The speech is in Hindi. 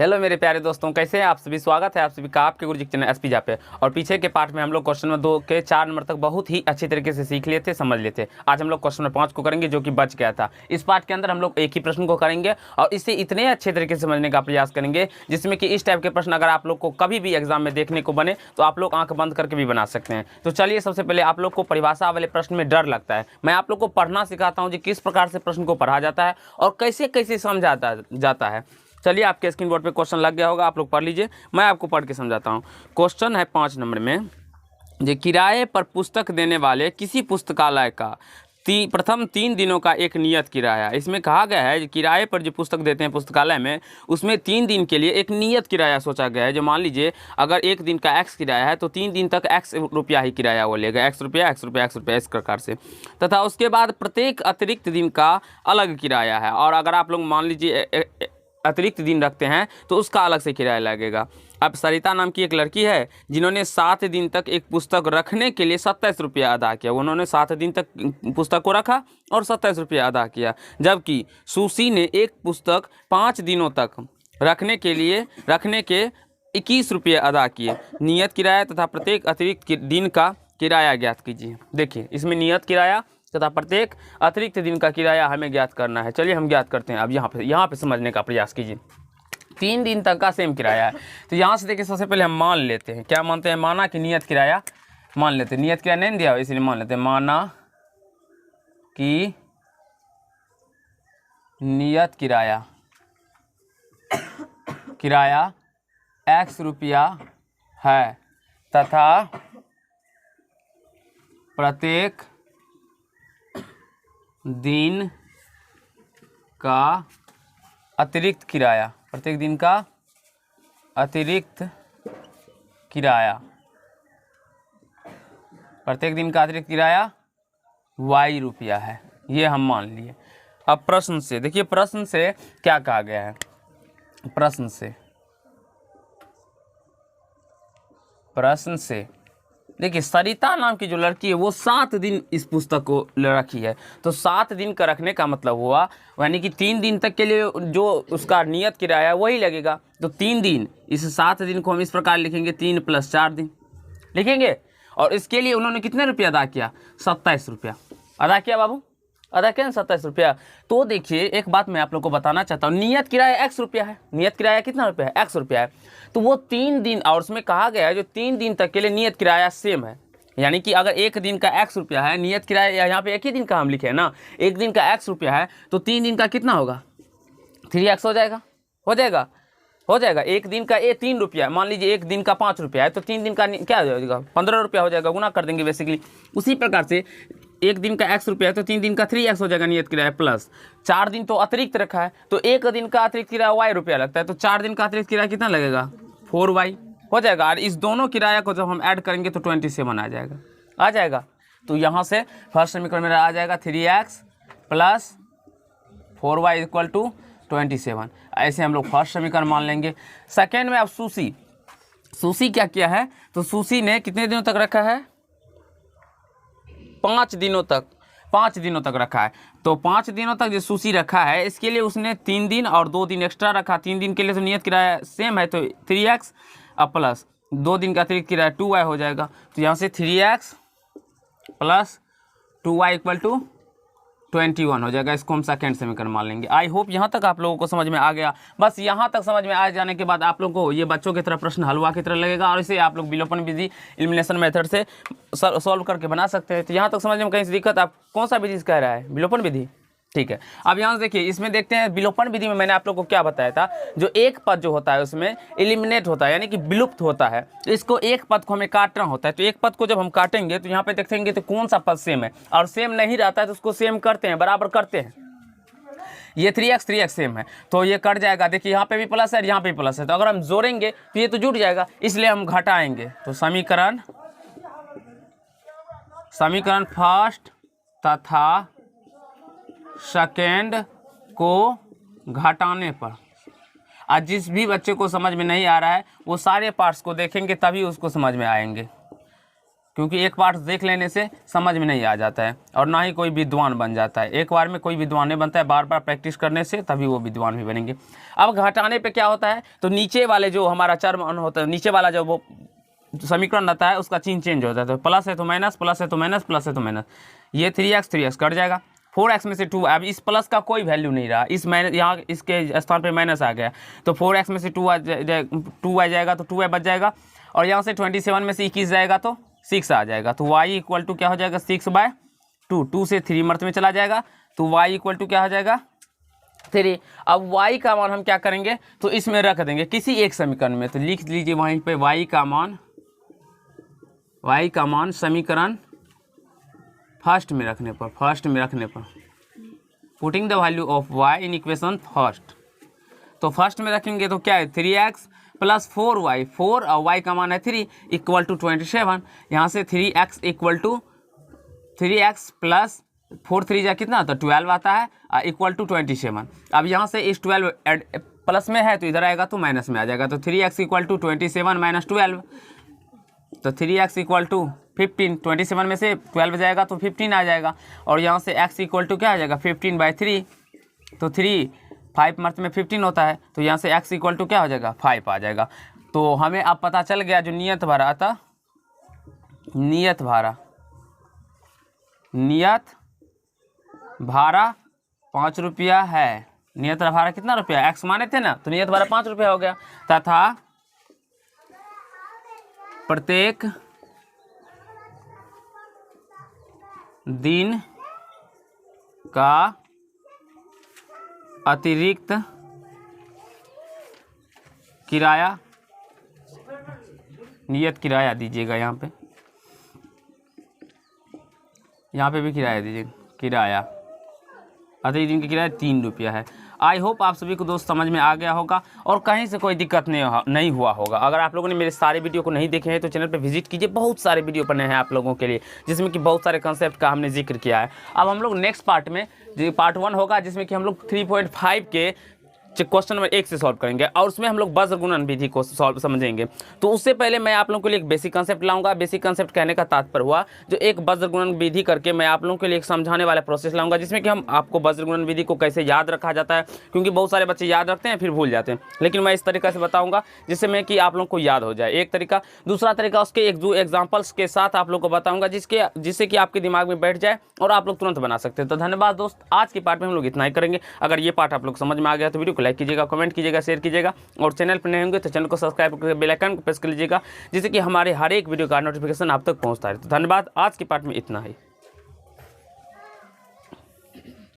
हेलो मेरे प्यारे दोस्तों, कैसे हैं आप सभी। स्वागत है आप सभी का आपके गुरुजी के चैनल एसपी जा पे। और पीछे के पार्ट में हम लोग क्वेश्चन नंबर 2 के 4 नंबर तक बहुत ही अच्छी तरीके से सीख लिए थे, समझ लिए थे। आज हम लोग क्वेश्चन नंबर 5 को करेंगे जो कि बच गया था। इस पार्ट के अंदर हम लोग एक ही प्रश्न को करेंगे और इसे इतने अच्छे तरीके से समझने का प्रयास करेंगे जिसमें कि इस टाइप के प्रश्न अगर आप लोग को कभी भी एग्जाम में देखने को बने तो आप लोग आंख बंद करके भी बना सकते हैं। तो चलिए, सबसे पहले आप लोग को परिभाषा वाले प्रश्न में डर लगता है, मैं आप लोग को पढ़ना सिखाता हूँ कि किस प्रकार से प्रश्न को पढ़ा जाता है और कैसे कैसे समझाता जाता है। चलिए, आपके स्क्रीन बोर्ड पे क्वेश्चन लग गया होगा, आप लोग पढ़ लीजिए, मैं आपको पढ़ के समझाता हूँ। क्वेश्चन है 5 नंबर में, जो किराए पर पुस्तक देने वाले किसी पुस्तकालय का प्रथम 3 दिनों का एक नियत किराया। इसमें कहा गया है कि किराए पर जो पुस्तक देते हैं पुस्तकालय में, उसमें 3 दिन के लिए एक नियत किराया सोचा गया है। जो मान लीजिए अगर एक दिन का एक्स किराया है तो 3 दिन तक एक्स रुपया ही किराया वो लेगा, एक्स रुपया एक्स रुपया एक्स रुपया, इस प्रकार से। तथा उसके बाद प्रत्येक अतिरिक्त दिन का अलग किराया है, और अगर आप लोग मान लीजिए अतिरिक्त दिन रखते हैं तो उसका अलग से किराया लगेगा। अब सरिता नाम की एक लड़की है जिन्होंने 7 दिन तक एक पुस्तक रखने के लिए 27 रुपया अदा किया। उन्होंने 7 दिन तक पुस्तक को रखा और 27 रुपया अदा किया, जबकि सुशी ने एक पुस्तक 5 दिनों तक रखने के 21 रुपये अदा किए। नियत किराया तथा प्रत्येक अतिरिक्त दिन का किराया ज्ञात कीजिए। देखिए, इसमें नियत किराया तथा प्रत्येक अतिरिक्त दिन का किराया हमें ज्ञात करना है। चलिए हम ज्ञात करते हैं। अब यहाँ पे समझने का प्रयास कीजिए। 3 दिन तक का सेम किराया है, तो यहाँ से देखिए सबसे पहले हम मान लेते हैं, क्या मानते हैं, माना कि नियत किराया मान लेते हैं। नियत किराया नहीं दिया इसलिए मान लेते हैं, माना कि नियत किराया x रुपया है तथा प्रत्येक दिन का अतिरिक्त किराया, प्रत्येक दिन का अतिरिक्त किराया, प्रत्येक दिन का अतिरिक्त किराया y रुपया है। ये हम मान लिए। अब प्रश्न से देखिए, प्रश्न से क्या कहा गया है। प्रश्न से देखिए, सरिता नाम की जो लड़की है वो 7 दिन इस पुस्तक को रखी है, तो 7 दिन का रखने का मतलब हुआ यानी कि 3 दिन तक के लिए जो उसका नियत किराया वही लगेगा। तो 3 दिन, इस 7 दिन को हम इस प्रकार लिखेंगे, 3 + 4 दिन लिखेंगे। और इसके लिए उन्होंने कितने रुपया अदा किया, 27 रुपया अदा किया। बाबू अदा किया ना 27 रुपया। तो देखिए, एक बात मैं आप लोग को बताना चाहता हूँ, नियत किराया x रुपया है, नियत किराया कितना रुपया है, x रुपया है। तो वो 3 दिन, और उसमें कहा गया है जो 3 दिन तक के लिए नियत किराया सेम है, यानी कि अगर एक दिन का x रुपया है, नियत किराया यहाँ पे एक ही दिन का हम लिखे हैं ना, एक दिन का x रुपया है, तो 3 दिन का कितना होगा, 3x हो जाएगा। एक दिन का 3 रुपया, मान लीजिए एक दिन का 5 रुपया है तो 3 दिन का क्या हो जाएगा, 15 रुपया हो जाएगा, गुना कर देंगे बेसिकली। उसी प्रकार से एक दिन का x रुपया है तो 3 दिन का 3x हो जाएगा नियत किराया, प्लस 4 दिन तो अतिरिक्त रखा है, तो एक दिन का अतिरिक्त किराया y रुपया लगता है, तो 4 दिन का अतिरिक्त किराया कितना लगेगा, 4y हो जाएगा। और इस दोनों किराया को जब हम ऐड करेंगे तो 27 आ जाएगा। तो यहाँ से फर्स्ट समीकरण मेरा आ जाएगा 3x + 4y = 27। ऐसे हम लोग फर्स्ट समीकरण मान लेंगे। सेकेंड में अब सुशी क्या किया है, तो सुशी ने कितने दिनों तक रखा है, 5 दिनों तक रखा है। तो 5 दिनों तक जो सुशी रखा है, इसके लिए उसने 3 दिन और 2 दिन एक्स्ट्रा रखा। 3 दिन के लिए तो नियत किराया सेम है, तो 3x और प्लस 2 दिन का अतिरिक्त किराया 2y हो जाएगा। तो यहाँ से 3x + 2y = 21 हो जाएगा। इसको हम सेकेंड समीकरण मान लेंगे। आई होप यहाँ तक आप लोगों को समझ में आ गया। बस यहाँ तक समझ में आ जाने के बाद आप लोगों को ये बच्चों की तरह प्रश्न हलवा की तरह लगेगा, और इसे आप लोग विलोपन विधि, एलिमिनेशन मेथड से सॉल्व करके बना सकते हैं। तो यहाँ तक समझने में कहीं से दिक्कत, आप कौन सा विधि कह रहा है, विलोपन विधि, ठीक है। अब यहाँ से देखिए, इसमें देखते हैं विलोपन विधि में मैंने आप लोग को क्या बताया था, जो एक पद जो होता है उसमें एलिमिनेट होता है, यानी कि विलुप्त होता है। तो इसको एक पद को हमें काटना होता है, तो एक पद को जब हम काटेंगे तो यहाँ पे देखेंगे तो कौन सा पद सेम है, और सेम नहीं रहता है तो उसको सेम करते हैं, बराबर करते हैं। ये 3x सेम है तो ये कट जाएगा। देखिए यहाँ पे भी प्लस है, यहाँ पे भी प्लस है, तो अगर हम जोड़ेंगे तो ये तो जुड़ जाएगा, इसलिए हम घटाएंगे। तो समीकरण फर्स्ट तथा सेकेंड को घटाने पर, आज जिस भी बच्चे को समझ में नहीं आ रहा है वो सारे पार्ट्स को देखेंगे तभी उसको समझ में आएंगे। क्योंकि एक पार्ट देख लेने से समझ में नहीं आ जाता है और ना ही कोई विद्वान बन जाता है। एक बार में कोई विद्वान नहीं बनता है, बार बार प्रैक्टिस करने से तभी वो विद्वान भी बनेंगे। अब घटाने पे क्या होता है, तो नीचे वाले जो हमारा चर होता है, नीचे वाला जो वो समीकरण रहता है उसका चिन्ह चेंज होता है। तो प्लस है तो माइनस, प्लस है तो माइनस, प्लस है तो माइनस। ये 3x कट जाएगा, 4x में से 2, अब इस प्लस का कोई वैल्यू नहीं रहा, इस माइनस यहाँ इसके स्थान पे माइनस आ गया, तो 4x में से 2 आ जाएगा तो 2y बच जाएगा, और यहाँ से 27 में से 21 जाएगा तो 6 आ जाएगा। तो y इक्वल टू क्या हो जाएगा 6/2, 2 से 3 मर्थ में चला जाएगा, तो y इक्वल टू क्या हो जाएगा 3। अब y का मान हम क्या करेंगे, तो इसमें रख देंगे किसी एक समीकरण में, तो लिख लीजिए वहीं पे y का मान समीकरण फर्स्ट में रखने पर, putting the value of y in equation first. तो फर्स्ट में रखेंगे तो क्या है 3x प्लस 4y, 4 और y का मान है 3 इक्वल टू 27। यहाँ से 3x equal to 3x plus 4 3 जा कितना तो 12 आता है, इक्वल टू 27। अब यहाँ से इस 12 प्लस में है तो इधर आएगा तो माइनस में आ जाएगा, तो 3x इक्वल टू 27 माइनस 12, तो 3x इक्वल टू 15, 27 में से 12 जाएगा तो 15 आ जाएगा, और यहाँ से x इक्वल टू क्या आ जाएगा 15/3, तो 3 5 मर्थ में 15 होता है, तो यहाँ से x इक्वल टू क्या हो जाएगा 5 आ जाएगा। तो हमें अब पता चल गया जो नियत भारा आता, नियत भारा 5 रुपया है। नियत भारा कितना रुपया, x माने थे ना, तो नियत भारा 5 रुपया हो गया, तथा प्रत्येक दिन का अतिरिक्त किराया, नियत किराया दीजिएगा, यहाँ पे भी किराया दीजिए, किराया अतिरिक्त दिन का किराया 3 रुपया है। आई होप आप सभी को दोस्त समझ में आ गया होगा और कहीं से कोई दिक्कत नहीं हुआ होगा। अगर आप लोगों ने मेरे सारे वीडियो को नहीं देखे हैं तो चैनल पे विजिट कीजिए, बहुत सारे वीडियो बने हैं आप लोगों के लिए, जिसमें कि बहुत सारे कंसेप्ट का हमने जिक्र किया है। अब हम लोग नेक्स्ट पार्ट में, जो पार्ट 1 होगा, जिसमें कि हम लोग 3.5 के क्वेश्चन नंबर 1 से सॉल्व करेंगे और उसमें हम लोग वज्र गुणन विधि को सॉल्व समझेंगे। तो उससे पहले मैं आप लोगों के लिए एक बेसिक कंसेप्ट लाऊंगा। बेसिक कंसेप्ट कहने का तात्पर्य हुआ जो एक वज्र गुणन विधि करके मैं आप लोगों के लिए एक समझाने वाला प्रोसेस लाऊंगा, जिसमें कि हम आपको वज्र गुणन विधि को कैसे याद रखा जाता है, क्योंकि बहुत सारे बच्चे याद रखते हैं फिर भूल जाते हैं, लेकिन मैं इस तरीके से बताऊँगा जिससे मैं कि आप लोगों को याद हो जाए एक तरीका। दूसरा तरीका उसके एक दो एग्जाम्पल्स के साथ आप लोग को बताऊँगा जिससे कि आपके दिमाग में बैठ जाए और आप लोग तुरंत बना सकते हैं। तो धन्यवाद दोस्त, आज की पार्ट में हम लोग इतना ही करेंगे। अगर ये पार्ट आप लोग समझ में आ गया तो वीडियो को लाइक कीजिएगा, कमेंट कीजिएगा, शेयर कीजिएगा, और चैनल पर नए होंगे तो चैनल को सब्सक्राइब करके बेल आइकन को प्रेस कर लीजिएगा, जिससे कि हमारे हर एक वीडियो का नोटिफिकेशन आप तक पहुंचता है। तो धन्यवाद, आज की पार्ट में इतना ही।